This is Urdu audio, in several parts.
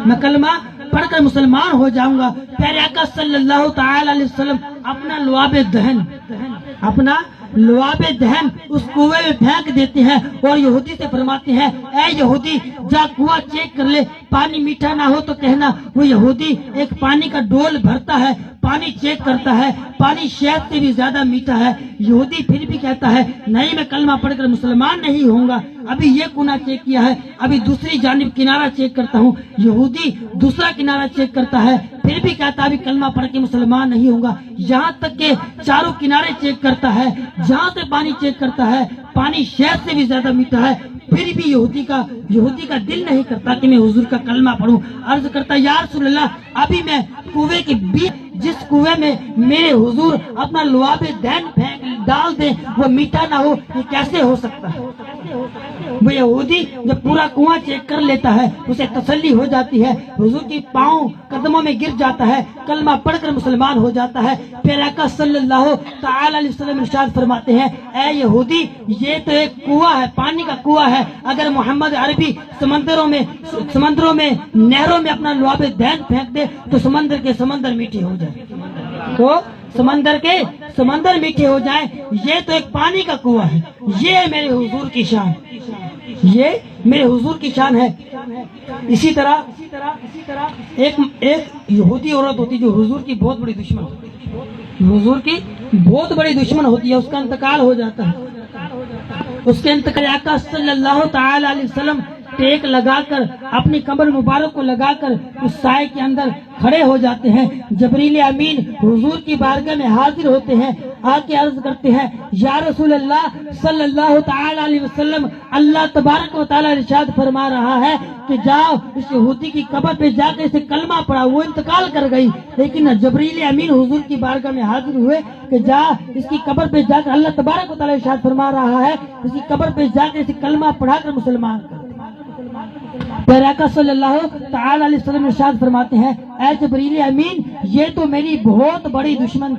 میں کلمہ پڑھ کر مسلمان ہو جاؤں گا۔ پیارے آقا صلی اللہ تعالی علیہ وسلم اپنا لعاب دہن اس کنویں میں پھینک دیتے ہیں اور یہودی سے فرماتے ہیں، اے یہودی جا کنواں چیک کر لے، پانی میٹھا نہ ہو تو کہنا۔ وہ یہودی ایک پانی کا ڈول بھرتا ہے، پانی چیک کرتا ہے، پانی شہد سے بھی زیادہ میٹھا ہے۔ یہودی پھر بھی کہتا ہے، نہیں میں کلمہ پڑھ کر مسلمان نہیں ہوں گا، ابھی یہ کنواں چیک کیا ہے، ابھی دوسری جانب کنارہ چیک کرتا ہوں۔ یہودی دوسرا کنارہ چیک کرتا ہے، پھر بھی کہتا ہے ابھی کلمہ پڑھ کے مسلمان نہیں ہوں گا، یہاں تک کہ چاروں کنارے چیک کرتا ہے، جہاں سے پانی چیک کرتا ہے پانی شہد سے بھی زیادہ میٹھا ہے، پھر بھی یہودی کا دل نہیں کرتا کہ میں حضور کا کلمہ پڑھوں۔ عرض کرتا یا رسول اللہ، ابھی میں کنویں کے بیچ جس کنویں میں میرے حضور اپنا لعاب دہن ڈال دیں وہ میٹھا نہ ہو، یہ کیسے ہو سکتا ہے؟ وہ یہودی جب پورا کنواں چیک کر لیتا ہے اسے تسلی ہو جاتی ہے، حضور کی پاؤں قدموں میں گر جاتا ہے، کلمہ پڑھ کر مسلمان ہو جاتا ہے۔ پھر آقا صلی اللہ تعالی علیہ وسلم ارشاد فرماتے ہیں، اے یہودی یہ تو ایک کنواں ہے، پانی کا کنواں ہے، اگر محمد عربی سمندروں میں نہروں میں اپنا لعاب دہن پھینک دے تو سمندر میٹھے ہو جائے، تو سمندر میٹھے ہو جائیں۔ یہ تو ایک پانی کا کنواں ہے، یہ ہے میرے حضور کی شان، یہ میرے حضور کی شان ہے۔ اسی طرح ایک یہودی عورت ہوتی جو حضور کی بہت بڑی دشمن ہوتی ہے، اس کا انتقال ہو جاتا ہے۔ اس کے انتقال آقا صلی اللہ تعالی علیہ وسلم ٹیک لگا کر اپنی کمر مبارک کو لگا کر اس سائے کے اندر کھڑے ہو جاتے ہیں۔ جبریل امین حضور کی بارگاہ میں حاضر ہوتے ہیں، آ کے عرض کرتے ہیں، یا رسول اللہ صلی اللہ تعالی علیہ وسلم، اللہ تبارک و تعالی ارشاد فرما رہا ہے کہ جاؤ اس یہودی کی قبر پہ جا کے اسے کلمہ پڑھا، وہ انتقال کر گئی، لیکن جبریل امین حضور کی بارگاہ میں حاضر ہوئے کہ جا اس کی قبر پہ جا کر، اللہ تبارک و تعالی ارشاد فرما رہا ہے اس کی قبر پہ جا کے اسے کلمہ پڑھا کر مسلمان کر۔ پھر آقا صلی اللہ تعالی علیہ وسلم ارشاد فرماتے ہیں، اے جبریل امین یہ تو میری بہت بڑی دشمن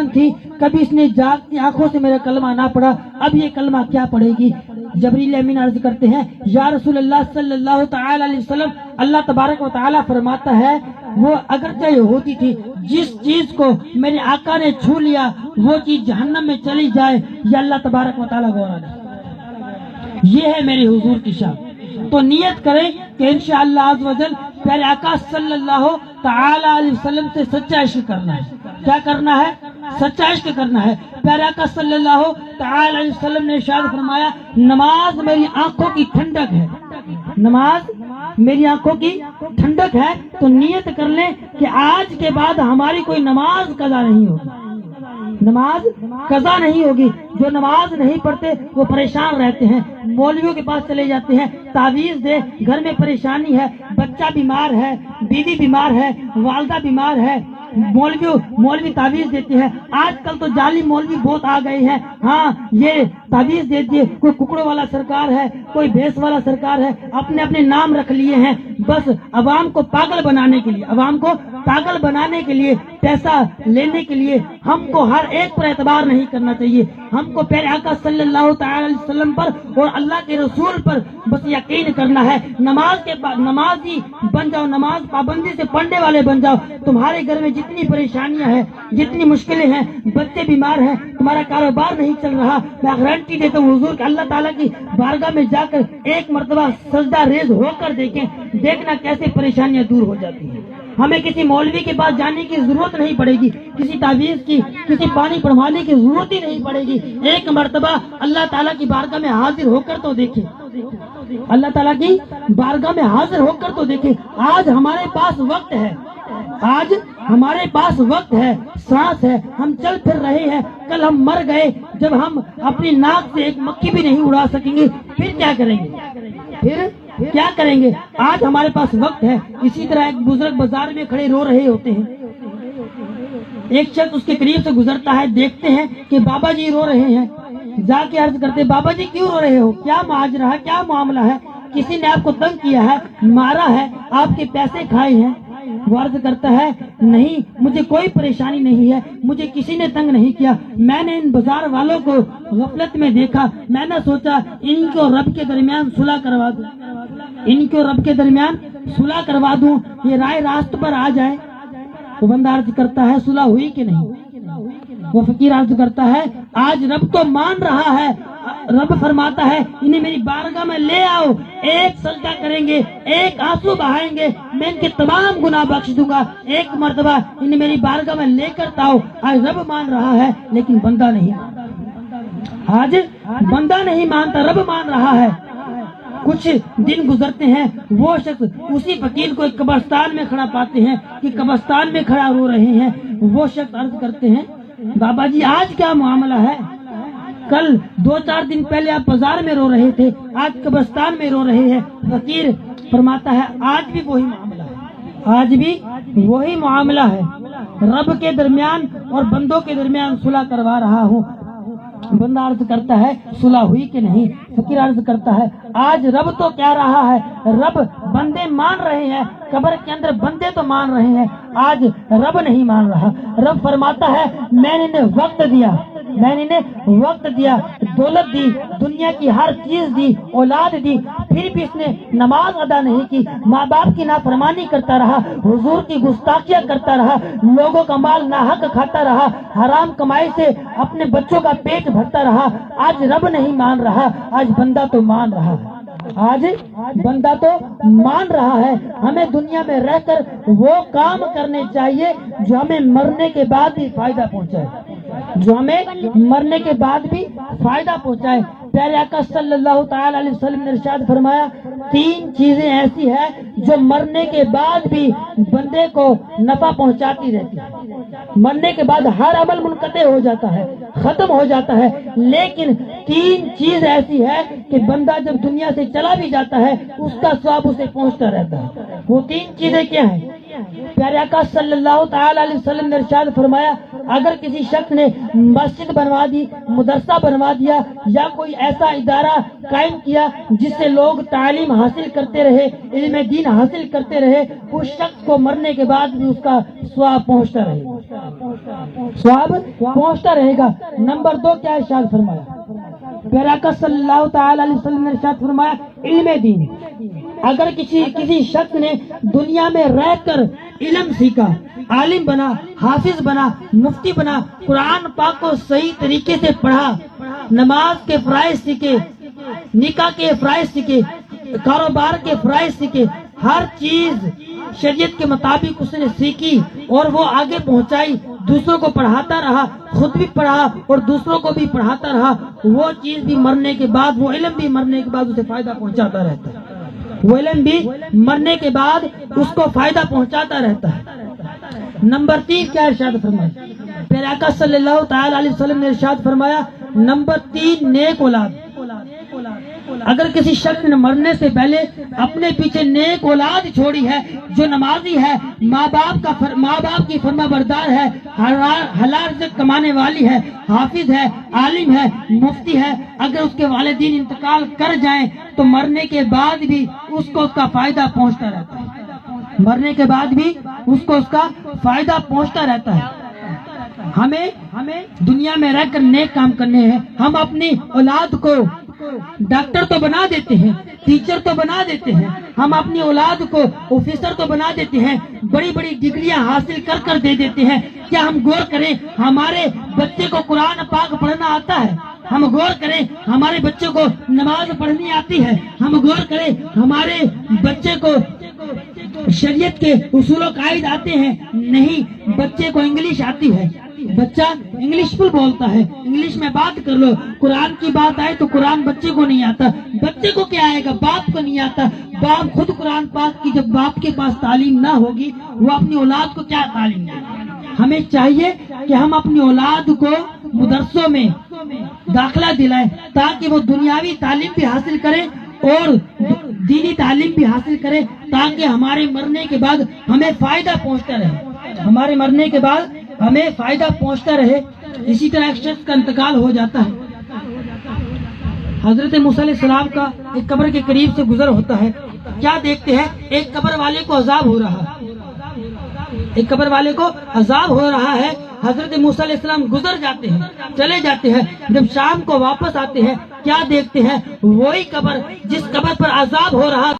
تھی، کبھی اس نے جاگتی آنکھوں سے میرا کلمہ نہ پڑھا، اب یہ کلمہ کیا پڑھے گی؟ جبریل امین عرض کرتے ہیں، یا رسول اللہ صلی اللہ تعالی علیہ وسلم، اللہ تبارک و تعالی فرماتا ہے وہ اگرچہ یہودی تھی، جس چیز کو میرے آقا نے چھو لیا وہ چیز جہنم میں چلی جائے، یہ اللہ تبارک و تعالی گوارا نہیں۔ یہ ہے میرے حضور کی شان۔ تو نیت کریں کہ انشاءاللہ عز و جل پیارے آقا صلی اللہ تعالی علیہ وسلم سے سچا عشق کرنا ہے۔ کیا کرنا ہے؟ سچا عشق کرنا ہے۔ پیارے آقا صلی اللہ تعالی علیہ وسلم نے ارشاد فرمایا، نماز میری آنکھوں کی ٹھنڈک ہے، نماز میری آنکھوں کی ٹھنڈک ہے۔ تو نیت کر لیں کہ آج کے بعد ہماری کوئی نماز قضا نہیں ہوگی، نماز قضا نہیں ہوگی۔ جو نماز نہیں پڑھتے وہ پریشان رہتے ہیں، مولویوں کے پاس چلے جاتے ہیں، تعویذ دے، گھر میں پریشانی ہے، بچہ بیمار ہے، بیوی بیمار ہے، والدہ بیمار ہے، مولوی تعویذ دیتے ہیں۔ آج کل تو جعلی مولوی بہت آ گئے ہیں، ہاں یہ تعویذ دے دیے، کوئی ککڑوں والا سرکار ہے، کوئی بھینس والا سرکار ہے، اپنے نام رکھ لیے ہیں، بس عوام کو پاگل بنانے کے لیے پیسہ لینے کے لیے۔ ہم کو ہر ایک پر اعتبار نہیں کرنا چاہیے، ہم کو پیارے آقا صلی اللہ تعالی علیہ وسلم پر اور اللہ کے رسول پر بس یقین کرنا ہے۔ نمازی بن جاؤ، نماز پابندی سے پڑھنے والے بن جاؤ۔ تمہارے گھر میں جتنی پریشانیاں ہیں، جتنی مشکلیں ہیں، بچے بیمار ہیں، تمہارا کاروبار نہیں چل رہا، میں گارنٹی دیتا ہوں حضور کہ اللہ تعالیٰ کی بارگاہ میں جا کر ایک مرتبہ سجدہ ریز ہو کر دیکھنا کیسے پریشانیاں دور ہو جاتی ہیں۔ ہمیں کسی مولوی کے پاس جانے کی ضرورت نہیں پڑے گی، کسی تعویذ کی، کسی پانی پڑھوانے کی ضرورت ہی نہیں پڑے گی۔ ایک مرتبہ اللہ تعالیٰ کی بارگاہ میں حاضر ہو کر تو دیکھیں، اللہ تعالیٰ کی بارگاہ میں حاضر ہو کر تو دیکھیں۔ آج ہمارے پاس وقت ہے، آج ہمارے پاس وقت ہے، سانس ہے، ہم چل پھر رہے ہیں، کل ہم مر گئے، جب ہم اپنی ناک سے ایک مکھی بھی نہیں اڑا سکیں گے پھر کیا کریں گے؟ پھر کیا کریں گے؟ آج ہمارے پاس وقت ہے۔ اسی طرح ایک بزرگ بازار میں کھڑے رو رہے ہوتے ہیں، ایک شخص اس کے قریب سے گزرتا ہے، دیکھتے ہیں کہ بابا جی رو رہے ہیں، جا کے عرض کرتے بابا جی کیوں رو رہے ہو، کیا ماجرا ہے، کیا معاملہ ہے، کسی نے آپ کو تنگ کیا ہے، مارا ہے، آپ کے پیسے کھائے ہیں؟ وہ عرض کرتا ہے نہیں مجھے کوئی پریشانی نہیں ہے، مجھے کسی نے تنگ نہیں کیا، میں نے ان بازار والوں کو غفلت میں دیکھا، میں نے سوچا ان کو رب کے درمیان صلح کروا دوں۔ ان کو رب کے درمیان صلح کروا دوں، یہ رائے راست پر آ جائے۔ وہ بندہ عرض کرتا ہے صلح ہوئی کہ نہیں؟ وہ فقیر عرض کرتا ہے آج رب تو مان رہا ہے، رب فرماتا ہے انہیں میری بارگاہ میں لے آؤ، ایک سجدہ کریں گے، ایک آنسو بہائیں گے، میں ان کے تمام گناہ بخش دوں گا، ایک مرتبہ انہیں میری بارگاہ میں لے کر آؤ۔ آج رب مان رہا ہے لیکن بندہ نہیں، آج بندہ نہیں مانتا، رب مان رہا ہے۔ کچھ دن گزرتے ہیں، وہ شخص اسی فقیر کو ایک قبرستان میں کھڑا پاتے ہیں کہ قبرستان میں کھڑا رو رہے ہیں۔ وہ شخص عرض کرتے ہیں بابا جی آج کیا معاملہ ہے؟ کل 2-4 دن پہلے آپ بازار میں رو رہے تھے، آج قبرستان میں رو رہے ہیں۔ فقیر فرماتا ہے آج بھی وہی معاملہ ہے، آج بھی وہی معاملہ ہے، رب کے درمیان اور بندوں کے درمیان صلح کروا رہا ہوں۔ بندہ عرض کرتا ہے صلح ہوئی کہ نہیں؟ فقیر عرض کرتا ہے آج رب تو کہہ رہا ہے، رب بندے مان رہے ہیں، قبر کے اندر بندے تو مان رہے ہیں، آج رب نہیں مان رہا۔ رب فرماتا ہے میں نے انہیں وقت دیا، میں نے انہیں وقت دیا، دولت دی، دنیا کی ہر چیز دی، اولاد دی، پھر بھی اس نے نماز ادا نہیں کی، ماں باپ کی نافرمانی کرتا رہا، حضور کی گستاخیاں کرتا رہا، لوگوں کا مال ناحق کھاتا رہا، حرام کمائی سے اپنے بچوں کا پیٹ بھرتا رہا۔ آج رب نہیں مان رہا، آج بندہ تو مان رہا ہے، آج بندہ تو مان رہا ہے۔ ہمیں دنیا میں رہ کر وہ کام کرنے چاہیے جو ہمیں مرنے کے بعد بھی فائدہ پہنچائے، جو ہمیں مرنے کے بعد بھی فائدہ پہنچائے۔ پیارے آقا صلی اللہ تعالی علیہ وسلم نے ارشاد فرمایا 3 چیزیں ایسی ہیں جو مرنے کے بعد بھی بندے کو نفع پہنچاتی رہتی ہے۔ مرنے کے بعد ہر عمل منقطع ہو جاتا ہے، ختم ہو جاتا ہے، لیکن 3 چیز ایسی ہے کہ بندہ جب دنیا سے چلا بھی جاتا ہے اس کا ثواب اسے پہنچتا رہتا ہے۔ وہ 3 چیزیں کیا ہیں؟ پیارے آقا صلی اللہ تعالی علیہ وسلم نے ارشاد فرمایا اگر کسی شخص نے مسجد بنوا دی، مدرسہ بنوا دیا یا کوئی ایسا ادارہ قائم کیا جس سے لوگ تعلیم حاصل کرتے رہے، علم دین حاصل کرتے رہے، اس شخص کو مرنے کے بعد بھی اس کا ثواب پہنچتا رہے گا، ثواب پہنچتا رہے گا۔ نمبر 2 کیا ارشاد فرمایا؟ پیارے آقا صلی اللہ تعالی علیہ وسلم نے ارشاد فرمایا علم دین۔ اگر کسی شخص نے دنیا میں رہ کر علم سیکھا، عالم بنا، حافظ بنا، مفتی بنا، قرآن پاک کو صحیح طریقے سے پڑھا، نماز کے فرائض سیکھے، نکاح کے فرائض سیکھے، کاروبار کے فرائض سیکھے، ہر چیز شریعت کے مطابق اس نے سیکھی اور وہ آگے پہنچائی، دوسروں کو پڑھاتا رہا، خود بھی پڑھا اور دوسروں کو بھی پڑھاتا رہا، وہ چیز بھی مرنے کے بعد، وہ علم بھی مرنے کے بعد اسے فائدہ پہنچاتا رہتا ہے، وہ علم بھی مرنے کے بعد اس کو فائدہ پہنچاتا رہتا ہے۔ نمبر 3 کیا ارشاد فرمایا؟ پیارے آقا صلی اللہ تعالی علیہ وسلم نے ارشاد فرمایا نمبر 3 نیک اولاد۔ اگر کسی شخص نے مرنے سے پہلے اپنے پیچھے نیک اولاد چھوڑی ہے جو نمازی ہے، ماں باپ کی فرما بردار ہے، حلال رزق کمانے والی ہے، حافظ ہے، عالم ہے، مفتی ہے، اگر اس کے والدین انتقال کر جائیں تو مرنے کے بعد بھی اس کو اس کا فائدہ پہنچتا رہتا ہے، مرنے کے بعد بھی اس کو اس کا فائدہ پہنچتا رہتا ہے۔ ہمیں دنیا میں رہ کر نیک کام کرنے ہیں۔ ہم اپنی اولاد کو ڈاکٹر تو بنا دیتے ہیں، ٹیچر تو بنا دیتے ہیں، ہم اپنی اولاد کو آفیسر تو بنا دیتے ہیں، بڑی بڑی ڈگریاں حاصل کر دے دیتے ہیں۔ کیا ہم غور کریں ہمارے بچے کو قرآن پاک پڑھنا آتا ہے؟ ہم غور کریں ہمارے بچے کو نماز پڑھنی آتی ہے؟ ہم غور کریں ہمارے بچے کو شریعت کے اصول و قواعد آتے ہیں؟ نہیں، بچے کو انگلش آتی ہے، بچہ انگلش فل بولتا ہے، انگلش میں بات کر لو، قرآن کی بات آئے تو قرآن بچے کو نہیں آتا، بچے کو کیا آئے گا؟ باپ کو نہیں آتا، باپ خود قرآن پاک کی جب باپ کے پاس تعلیم نہ ہوگی وہ اپنی اولاد کو کیا تعلیم دے گا؟ ہمیں چاہیے کہ ہم اپنی اولاد کو مدرسوں میں داخلہ دلائیں تاکہ وہ دنیاوی تعلیم بھی حاصل کریں اور دینی تعلیم بھی حاصل کریں، تاکہ ہمارے مرنے کے بعد ہمیں فائدہ پہنچتا رہے، ہمارے مرنے کے بعد ہمیں فائدہ پہنچتا رہے۔ اسی طرح ایک شخص کا انتقال ہو جاتا ہے، حضرت موسیٰ علیہ السلام کا ایک قبر کے قریب سے گزر ہوتا ہے، کیا دیکھتے ہیں؟ ایک قبر والے کو عذاب ہو رہا ہے، ایک قبر والے کو عذاب ہو رہا ہے۔ حضرت موسیٰ علیہ السلام گزر جاتے ہیں، چلے جاتے ہیں، جب شام کو واپس آتے ہیں کیا کیا دیکھتے ہیں؟ وہی قبر جس قبر پر عذاب ہو رہا